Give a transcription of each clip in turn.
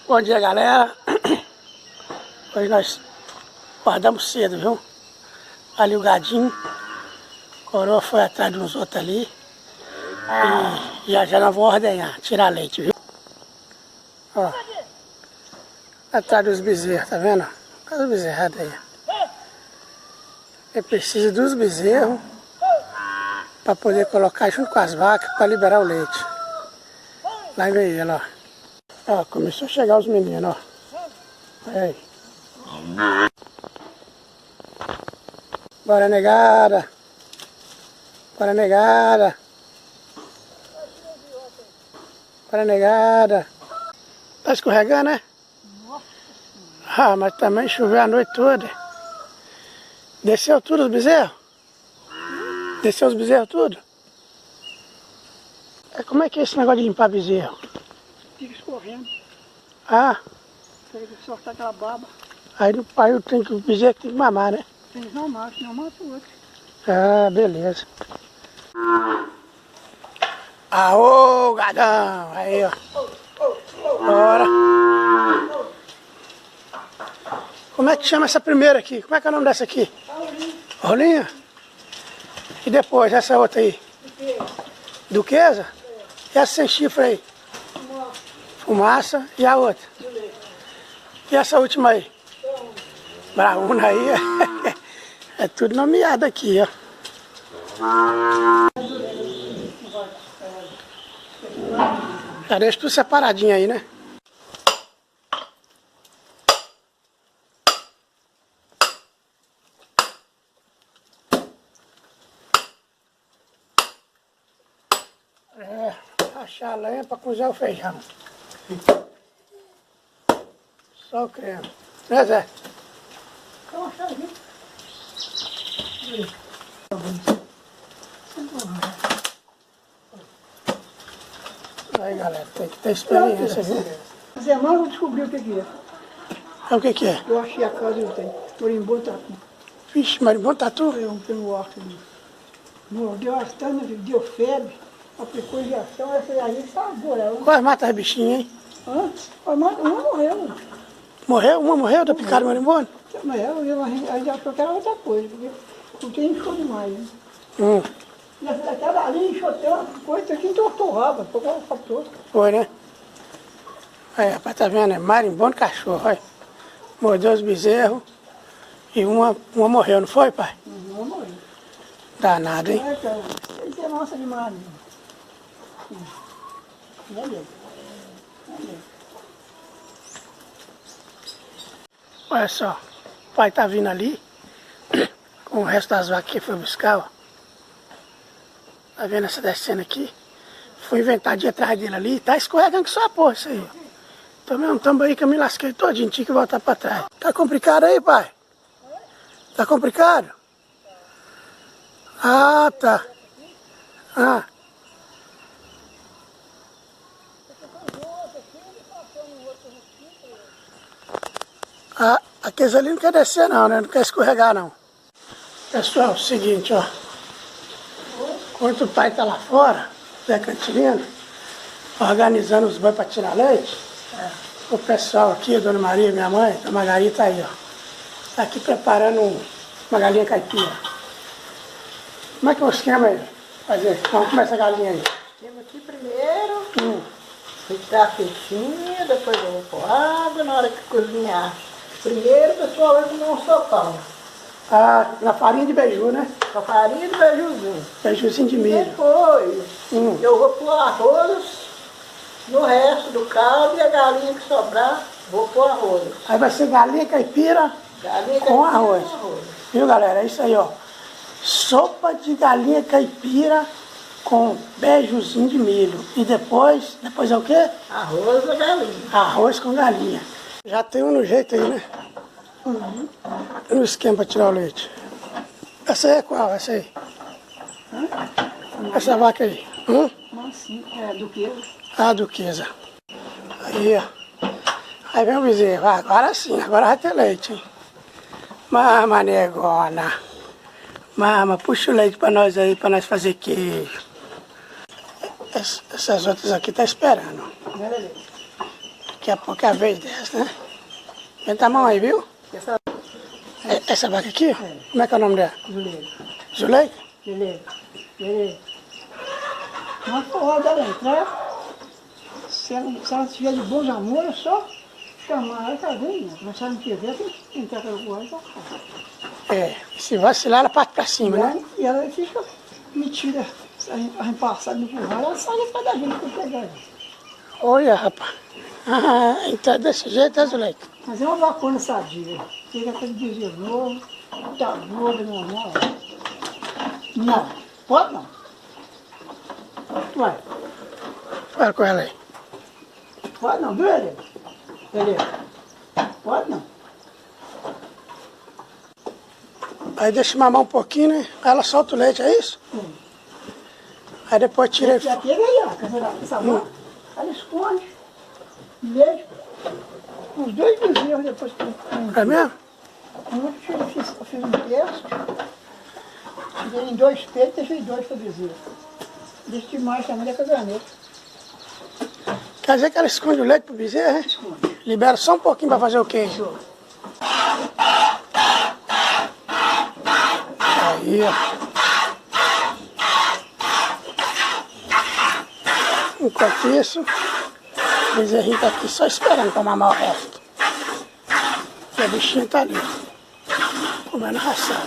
Bom dia, galera. Hoje nós acordamos cedo, viu? Ali o gadinho, a coroa foi atrás de uns outros ali. E já nós vamos ordenhar, tirar leite, viu? Ó, atrás dos bezerros, tá vendo? Cadê os bezerros aí? Eu preciso dos bezerros para poder colocar junto com as vacas para liberar o leite. Lá vem ele, ó. Ó, começou a chegar os meninos, ó. Aí. Bora, negada. Bora, negada. Bora, negada. Tá escorregando, né? Ah, mas também choveu a noite toda. Desceu tudo os bezerros? Desceu os bezerros tudo? Como é que é esse negócio de limpar bezerro? Fica escorrendo. Ah. Tem que soltar aquela baba. Aí o bezerro tem que mamar, né? Tem que mamar, senão mata o outro. Ah, beleza. Aô, gadão! Aí, ó. Bora. Como é que chama essa primeira aqui? Como é que é o nome dessa aqui? Rolinha. E depois, essa outra aí? Duquesa? E essa sem chifre aí? Fumaça. E a outra? E essa última aí? Brauna aí. É tudo nomeado aqui, ó. Já deixa tudo separadinho aí, né? Achar a lenha para cozinhar o feijão. Só o creme. Né, Zé? Aí, galera, tem que ter experiência, viu? Zé Mauro descobriu o que é. É o que é? Eu achei a casa eu tenho. Marimbondo tatu. Vixe, marimbondo tatu? Eu tenho um horto ali. Mordeu as tanas, deu febre, aplicou injeção, essa aí salvou ela. Quase mata as bichinhas, hein? Hã? Uma morreu. Morreu? Uma morreu da picada do marimbondo? Morreu, aí já achou que era outra coisa, porque inchou demais, né? Aquela ali inchou tanto, coisa que entortou o rabo, tocou o rabo todo. Foi, né? Aí, rapaz, tá vendo? É marimbondo cachorro, olha. Mordeu os bezerros e uma morreu, não foi, pai? Uma morreu. Danado, hein? Isso é massa demais. Beleza. Olha só, o pai tá vindo ali com o resto das vacas que foi buscar, ó. Tá vendo essa descendo aqui? Fui inventar de atrás dele ali, tá escorregando que só a porra isso aí, ó. Tomei um tombo aí que eu me lasquei todinho, tinha que voltar pra trás. Tá complicado aí, pai? Tá complicado? Ah, tá. Ah. Ah, aqueles ali não quer descer não, né? Não quer escorregar não. Pessoal, é o seguinte, ó. Enquanto o pai tá lá fora, Zé Cantilino, organizando os bois para tirar leite, o pessoal aqui, a Dona Maria, minha mãe, a Margarita aí, ó. Tá aqui preparando uma galinha caipira. Como é que é o esquema aí? Fazer? Vamos começar a galinha aí. Temos aqui primeiro, fritar a peixinha, depois eu vou pôr água, na hora que cozinhar. Primeiro, pessoal, vai comer um sopão. Ah, na farinha de beiju, né? Com a farinha de beijuzinho. Beijuzinho de milho. Depois, eu vou pôr arroz no resto do caldo e a galinha que sobrar, vou pôr arroz. Aí vai ser galinha caipira com arroz. Viu, galera? É isso aí, ó. Sopa de galinha caipira com beijuzinho de milho. E depois é o quê? Arroz e galinha. Arroz com galinha. Já tem um no jeito aí, né? No esquema para tirar o leite. Essa aí é qual? Essa aí? Essa vaca aí? Sim, é duquesa. Ah, duquesa. Aí, ó. Aí vem o bezerro. Agora sim, agora vai ter leite, hein? Mama, negona. Mama, puxa o leite pra nós aí, pra nós fazer queijo. Essas outras aqui tá esperando. Daqui a pouco é a vez dessa, né? Vem a mão aí, viu? Essa vaca aqui? Como é que é o nome dela? Zuleika. Zuleika? Beleza. Uma hora dela entrar, se ela estiver de bons amores, é só chamar ela tá vendo. Mas se ela não tiver, tem que entrar pelo guarda e tocar. É, se vacilar, ela parte pra cima, né? E ela fica metida, a repassada no curral, ela sai da da gente pra pegar ela. Olha, rapaz. Ah, então é desse jeito, é, Zuleika? Mas é uma vacuna sadia. Fica aquele bezerro novo, tá gordo, normal. Não, pode não. Vai, Fala com ela aí. pode não, beleza? Pode não. Aí deixa mamar um pouquinho, né? Aí ela solta o leite, é isso? Aí depois tira Já teve aí, ó, essa mão, ela esconde, leite, os dois bezerros depois que É mesmo? eu fiz um terço, tirei em 2 peitos, deixei 2 para bezerro. Deixa demais também da caderneta. Quer dizer que ela esconde o leite pro bezerro, né? Esconde. Libera só um pouquinho pra fazer o quê? Show. Aí, ó. Enquanto isso, o bezerrinho tá aqui só esperando pra mamar o resto. E o bichinho tá ali, comendo ração.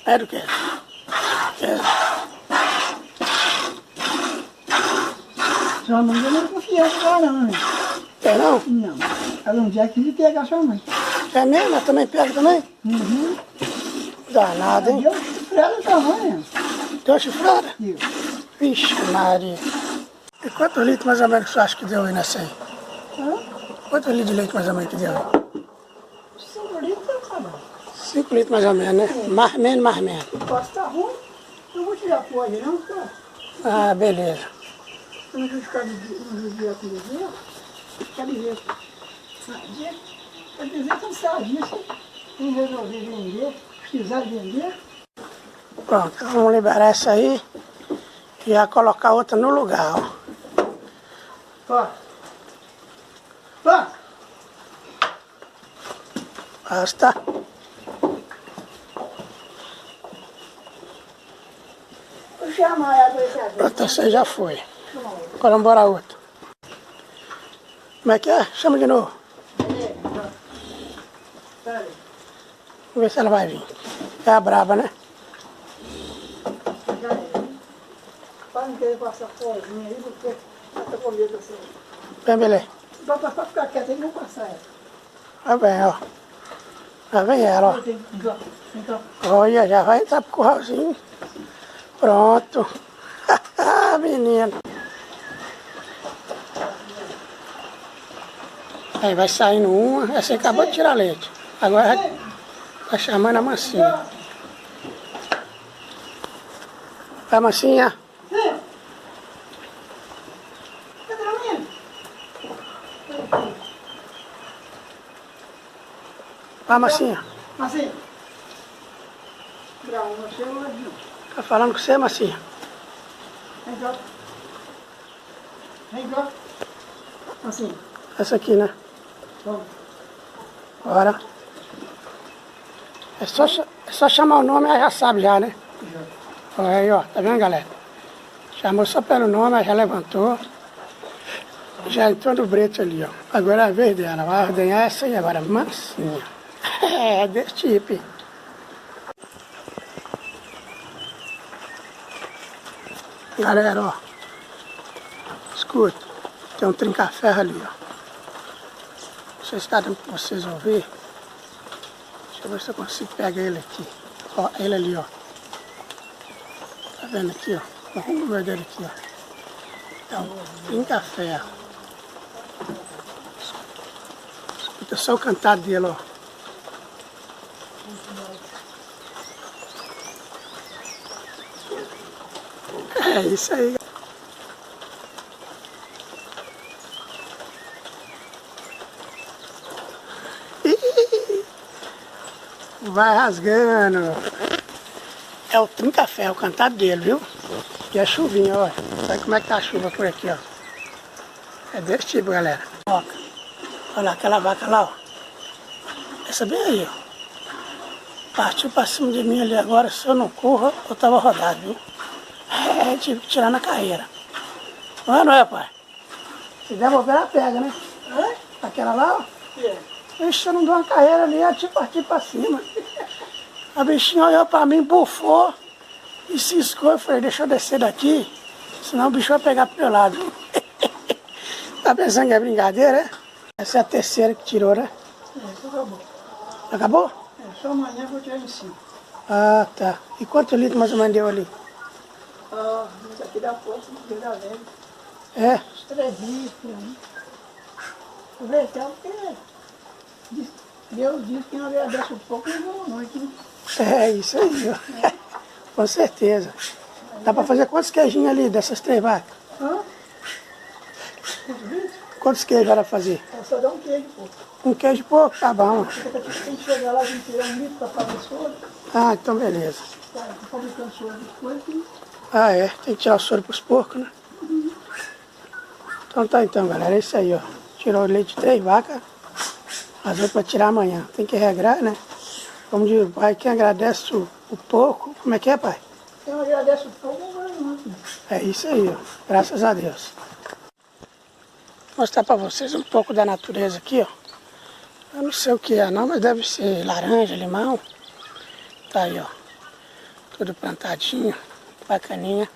É do que? Sua mãe não é confiança lá não, né? Quer não? Não. Ela não quer que ele pegue a sua mãe. É mesmo? Ela também pega também? Uhum. Danado, hein? Deu chifrada da mãe, né? Deu chifrada? Deu. Vixe, Maria. E quantos litros mais ou menos você acha que deu aí nessa aí? Hã? Quantos litros de leite mais ou menos que deu? 5 litros, tá bom. 5 litros mais ou menos, né? Mais menos, mais menos. Posso estar ruim, não vou tirar fora, não, tá? Ah, beleza. Eu não vou ficar no judia com o bezerro. Quer dizer, sadia. Quer dizer que sadia, se quem resolver vender, precisar vender, Pronto, vamos liberar essa aí e já colocar outra no lugar, ó. ó. Ó. Basta. Vou chamar ela para esse agora. Pronto, essa aí já foi. Agora vamos embora a outra. Como é que é? Chama de novo. Peraí. Vamos ver se ela vai vir. É a braba, né? Já é. Para não querer passar sozinha aí, porque ela tá com medo assim. Vem, beleza. Só para ficar quieta aí, não passar ela. Vai bem, ó. Já vem ela, ó. Então, Olha, já vai entrar pro curralzinho. Pronto. Menino. Aí vai saindo uma. Essa aí acabou de tirar leite. Agora vai chamando a mansinha. Vai, mansinha. cadê a menina? Vai, mansinha. Assim. Pra uma chegou aqui. Tá falando com você, mansinha? Vem cá. Vem cá. Assim. Essa aqui, né? Vamos. Bora. É só chamar o nome, aí já sabe já, né? Olha aí, ó. Tá vendo, galera? Chamou só pelo nome, aí já levantou. Já entrou no brete ali, ó. Agora é a vez dela. Vai ordenhar essa aí agora, mansinha. É, desse tipo. Hein? Galera, ó. Escuta. Tem um trinca-ferro ali, ó. Não sei se está dando para vocês ouvir. Deixa eu ver se eu consigo pegar ele aqui. Ó, ele ali, ó. Tá vendo aqui, ó? Vamos ver dele aqui, ó. Então, trinca-ferro. Escuta só o cantar dele, ó. É isso aí. Vai rasgando. É o trinca-ferro, o cantar dele, viu? E a chuvinha, ó. Olha como é que tá a chuva por aqui, ó. É desse tipo, galera. Olha lá, aquela vaca lá, ó. Essa bem aí, ó. Partiu pra cima de mim ali agora, se eu não corro, eu tava rodado, viu? Tive que tirar na carreira. Não é, pai? Se devolver, ela pega, né? Aquela lá, ó. Ixi, eu não dou uma carreira ali, ela te partiu pra cima. A bichinha olhou pra mim, bufou e ciscou. Eu falei, deixa eu descer daqui, senão o bicho vai pegar pro meu lado. Tá pensando que é brincadeira, é? Essa é a terceira que tirou, né? Isso acabou. Acabou? Só amanhã eu vou tirar em cima. Ah, tá. E quanto litro mais ou menos deu ali? Mas aqui dá força, não dá velho. É? Uns 3 dias por aí. Aproveitar porque Deus diz que não agradece um pouco e boa noite, né? É, isso aí, ó. Com certeza. Dá pra fazer quantos queijinhos ali dessas 3 vacas? Quantos queijos era fazer? Só dá um queijo, pô. Um queijo pouco, tá bom. Tem que chegar lá, a gente tirar um litro pra fazer soro. Ah, então beleza. Tá fabricando soro depois e... Ah, é. Tem que tirar o soro pros porcos, né? Então tá então, galera. É isso aí, ó. Tirou o leite de 3 vacas. As outras pra tirar amanhã. Tem que regrar, né? Como diz o pai, quem agradece o porco... Como é que é, pai? Quem agradece o pouco, não vai muito. É isso aí, ó. Graças a Deus. Vou mostrar pra vocês um pouco da natureza aqui, ó. Eu não sei o que é não, mas deve ser laranja, limão. Tá aí, ó. Tudo plantadinho, bacaninha.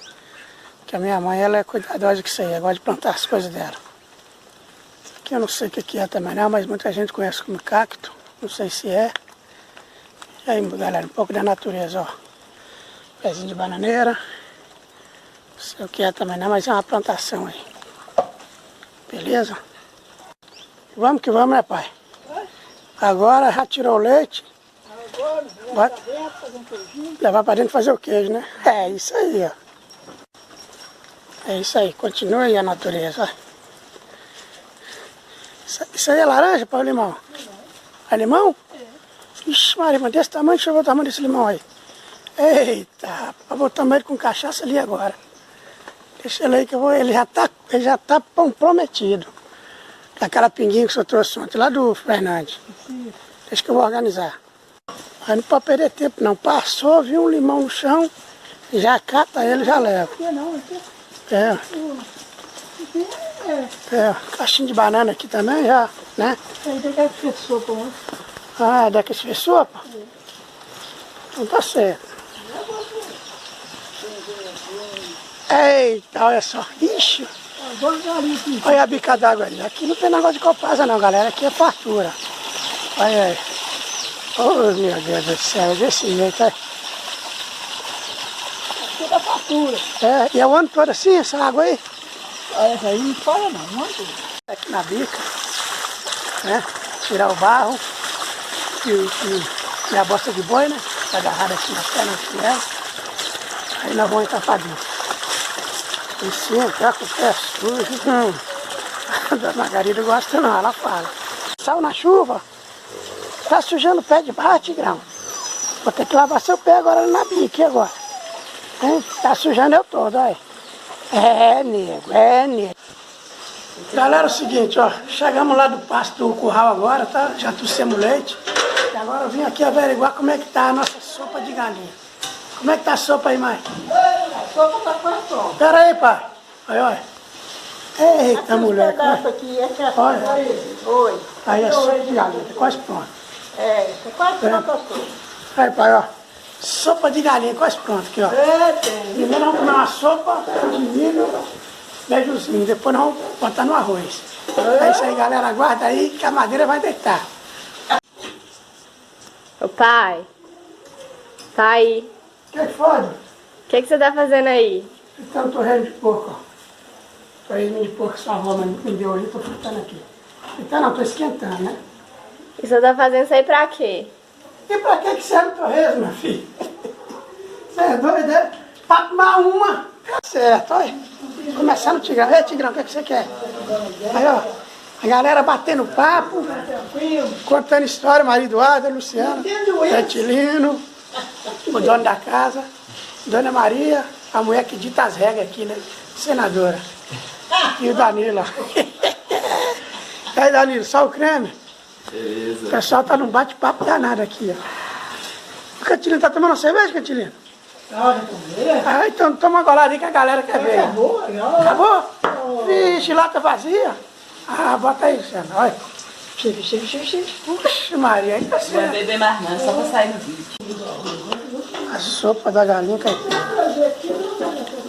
Que a minha mãe, ela é cuidadosa com isso aí, ela gosta de plantar as coisas dela. Isso aqui eu não sei o que é também não, mas muita gente conhece como cacto. Não sei se é. E aí, galera, um pouco da natureza, ó. Pezinho de bananeira. Não sei o que é também não, mas é uma plantação aí. Beleza? Vamos que vamos, né, pai? Agora já tirou o leite. Agora, levar pra dentro, fazer um queijinho. Levar pra dentro fazer o queijo, né? É isso aí, ó. É isso aí, continua aí a natureza, ó. Isso aí é laranja, pai, ou limão? É limão? É. Ixi, Maria, mas desse tamanho, deixa eu ver o tamanho desse limão aí. Eita, pra botar ele com cachaça ali agora. Deixa ele aí que eu vou, ele já tá comprometido. Aquela pinguinha que o senhor trouxe ontem, lá do Fernandes. Deixa que eu vou organizar. Aí não pode perder tempo não. Passou, viu um limão no chão, já cata ele, já leva. Aqui não, aqui É. Caixinha de banana aqui também, já, né? Aí tem que fazer sopa, né? Ah, daqui se fez sopa? Então tá certo. Eita, olha só. Ixi. Olha a bica d'água ali. Aqui não tem negócio de copasa não, galera. Aqui é fartura. Olha aí. Oh, meu Deus do céu. Desse jeito, aí. Aqui é fartura. É, e é o ano todo assim, essa água aí? Essa aí não fala não, não é? Aqui na bica, né? Tirar o barro e a bosta de boi, né? Tá agarrada aqui na perna dela. Aí nós vamos entrar pra dentro. E se entrar com o pé sujo, a dona Margarida gosta não, ela fala. Sal na chuva, tá sujando o pé de barro, Tigrão. Vou ter que lavar seu pé agora na bica agora. Hein? Tá sujando eu todo, olha. É, nego, é, nego. Galera, é o seguinte, ó, chegamos lá do pasto do curral agora, tá? Já trouxemos leite. E agora eu vim aqui averiguar como é que tá a nossa sopa de galinha. Como é que tá a sopa aí, mãe? A sopa tá quase pronta. Pera aí, pai. Olha, olha. Eita, mulher. Aqui, essa é a Olha. Oi. Aí a sopa de galinha, tá quase pronta. É, tá quase pronta a sopa. Aí, pai, ó. Sopa de galinha, quase pronta aqui, ó. É, tem. Primeiro vamos comer uma sopa de milho, beijozinho. Depois nós vamos botar no arroz. É isso aí, galera. Aguarda aí que a madeira vai deitar. Ô pai, pai, O que foi? o que você tá fazendo aí? Fritando torresmo de porco, ó. Torresmo de porco que sua avó me deu ali, tô fritando aqui. Fritando não, tô esquentando, né? E você tá fazendo isso aí pra quê? E pra que serve torresmo, meu filho? Você é doido, é? Pra tomar uma. Tá certo, olha. Começando o Tigrão. Ei, Tigrão, o que você quer? Aí, ó. A galera batendo papo, contando história, marido Eduardo, Luciano, Betilino, o dono da casa, Dona Maria, a mulher que dita as regras aqui, né? Senadora. E o Danilo, ó. E aí, Danilo, só o creme? Beleza. O pessoal tá num bate-papo danado aqui, ó. O Cantilino tá tomando cerveja, Cantilino? Ah, então toma uma golada aí que a galera quer ver. Acabou, já. Acabou? Vixe, lata vazia. Ah, bota aí, Luciano. Olha. Puxa, Maria, aí tá Não vai certo. beber mais não, só pra sair no vídeo. A sopa da galinha caipira.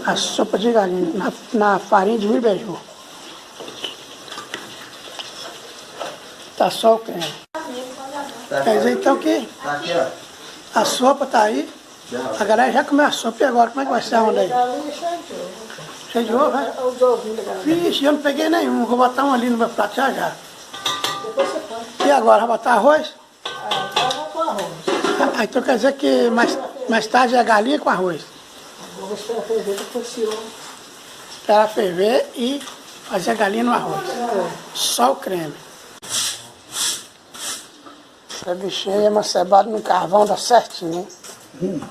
A sopa de galinha na farinha de milho beiju. Tá só o creme. Quer dizer então que Tá aqui, ó. a sopa tá aí. A galera já comeu a sopa e agora como é que vai ser a onda aí? Cheio de ovo, né? Vixe, eu não peguei nenhum. Vou botar um ali no meu prato já já. E agora, vai botar arroz? Ah, então quer dizer que mais tarde é galinha com arroz. Vou esperar ferver depois se eu... Esperar ferver e fazer a galinha no arroz. Só o creme. Essa bichinha é macebada no carvão, dá certinho, hein?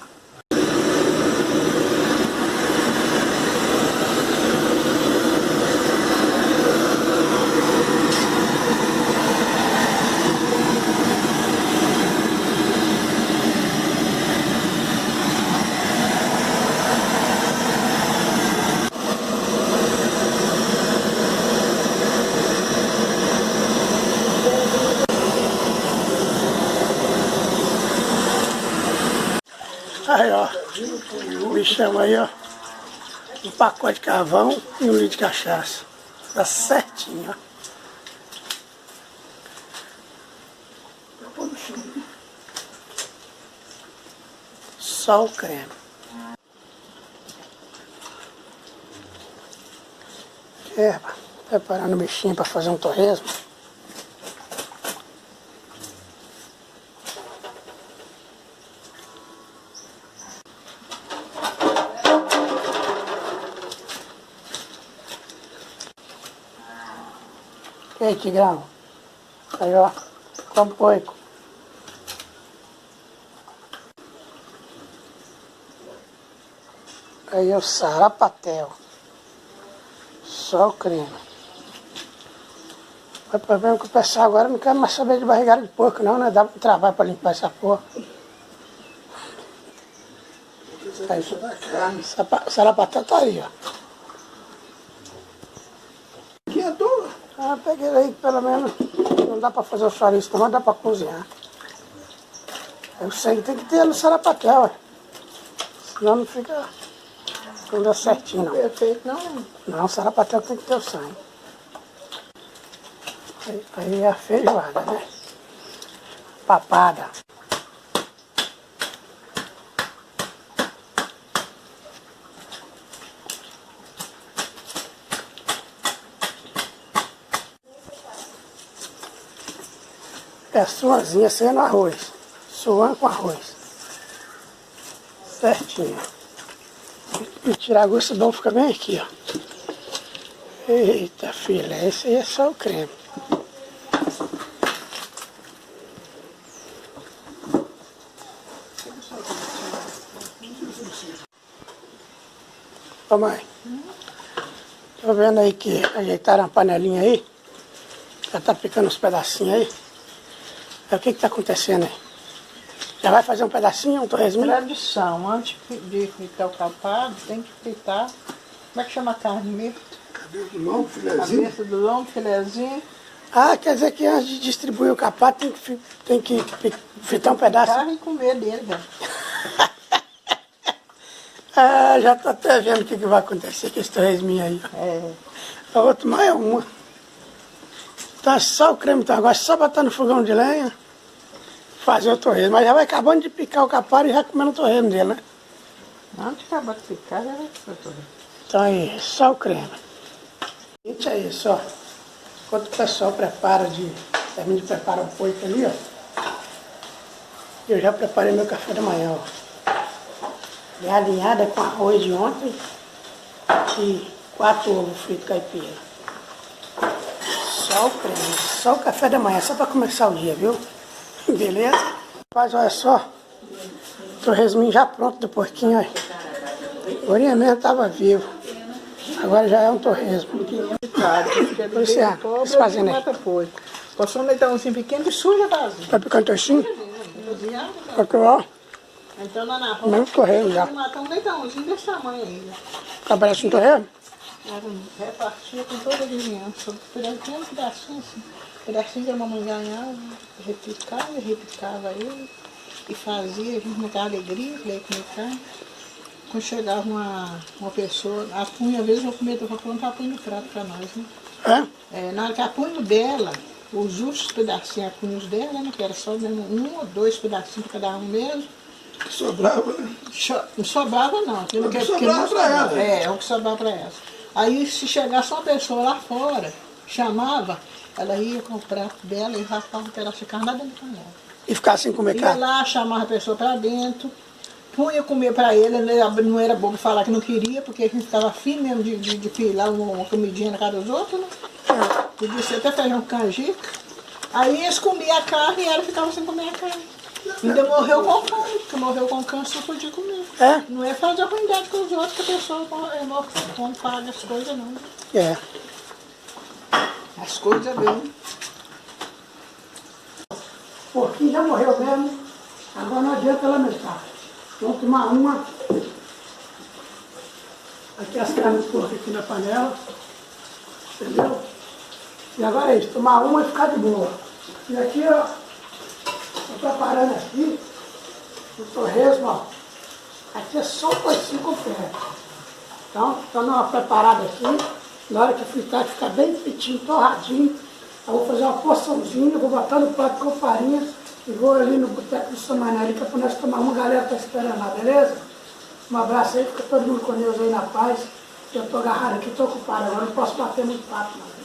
Aí, ó, o bichão aí, ó, um pacote de carvão e um litro de cachaça. Dá certinho, ó. Só o creme. Preparando o bichinho para fazer um torresmo. E aí, Tigrão? Aí, ó, come poico. Aí, o sarapatel. Só o creme. O problema é que o pessoal agora não quer mais saber de barrigada de porco, não, né? Dá um trabalho pra limpar essa porra. Aí, sarapatel tá aí, ó. Que é tua? Ah, peguei aí, pelo menos, não dá pra fazer o chouriço, não, mas dá pra cozinhar. Aí o sangue tem que ter no sarapatel, ué. Senão não fica, não dá certinho, não. Perfeito, não. Não, o sarapatel tem que ter o sangue. Aí é a feijoada, né? Papada. É suãzinha sendo arroz. Suã com arroz. Certinho. E tirar gosto bom fica bem aqui, ó. Eita, filha, esse aí é só o creme. Ô mãe, tô vendo aí que ajeitaram a panelinha aí. Já tá picando uns pedacinhos aí. Aí o que que tá acontecendo aí? Já vai fazer um pedacinho, um torresminho? Tradição, antes de fritar o capado, tem que fritar. Como é que chama a carne mesmo? Lombo, filezinho. Cabeça do lombo, filezinho. Ah, quer dizer que antes de distribuir o capado tem que fritar um pedaço? Carne e comer dele, velho. Ah, já tô até vendo o que vai acontecer com esse torresminho aí, ó. É. A outra mais é uma. Tá só o creme, então agora é só botar no fogão de lenha, fazer o torresmo. Mas já vai acabando de picar o capara e já comendo o torresmo dele, né? Antes de acabar de picar, já vai fritar. Então aí, só o creme. Gente, é isso, ó. Enquanto o pessoal termina de preparar o poito ali, ó. Eu já preparei meu café da manhã, ó. Galinhada com arroz de ontem e 4 ovos fritos caipira. Só o creme, só o café da manhã, só para começar o dia, viu? Beleza? Rapaz, olha só. Torresminho já pronto do porquinho, olha. Agora mesmo tava vivo. Agora já é um torresmo. Luciano, o que você fazendo aí? Passou um leitãozinho pequeno e suja vazio. Tá picando toicinho? Eu tô, ó, Então lá na rua, mesmo torresmo já. matar um leitãozinho desse tamanho ainda. Tá parecendo um torresmo? Repartia com toda a vizinhança. Pedacinho, pedacinho assim. Pedacinho que a mamãe ganhava, repicava ele. E fazia, a gente me dava alegria, falei comer carne. Quando chegava uma pessoa, a punha, às vezes eu comia, eu falando, ela põe no prato pra nós, né? É? Na hora que a punho dela, os justos pedacinhos, a punhos dela, né? Que era só mesmo 1 ou 2 pedacinhos pra cada um mesmo. Que sobrava, né? Não sobrava não. Aquilo O que que sobrava não pra ela. É o que sobrava pra ela. Aí se chegasse uma pessoa lá fora, chamava, ela ia com o prato dela e raspava um pedaço de carne lá dentro da panela. E ficar sem comer Ia carne? lá, chamava a pessoa pra dentro, punha comer pra ele, não era bobo falar que não queria, porque a gente ficava afim mesmo de pilar uma comidinha na casa dos outros, né? Podia ser até feijão com canjica. Aí eles comiam a carne e ela ficava sem comer a carne. Ainda morreu com fome, porque morreu com câncer, não podia comer. É? Não é fazer ruindade com os outros, que a pessoa morre com fome, paga as coisas, não. É. As coisas bem. O porquinho já morreu mesmo, agora não adianta lamentar. Vamos tomar uma. Aqui as carnes de porco aqui na panela, entendeu? E agora é isso, tomar uma e ficar de boa. E aqui, ó, estou preparando aqui o torresmo, ó. Aqui é só um coicinho com pé. Então, estou numa preparada aqui, na hora que fritar, ficar bem fritinho, torradinho. Eu vou fazer uma porçãozinha, vou botar no prato com farinha e vou ali no boteco do Samanarica para nós tomar uma. Galera tá esperando lá, beleza? Um abraço aí, fica todo mundo com Deus aí na paz. Eu tô agarrado aqui, tô ocupado agora, não posso bater muito papo não.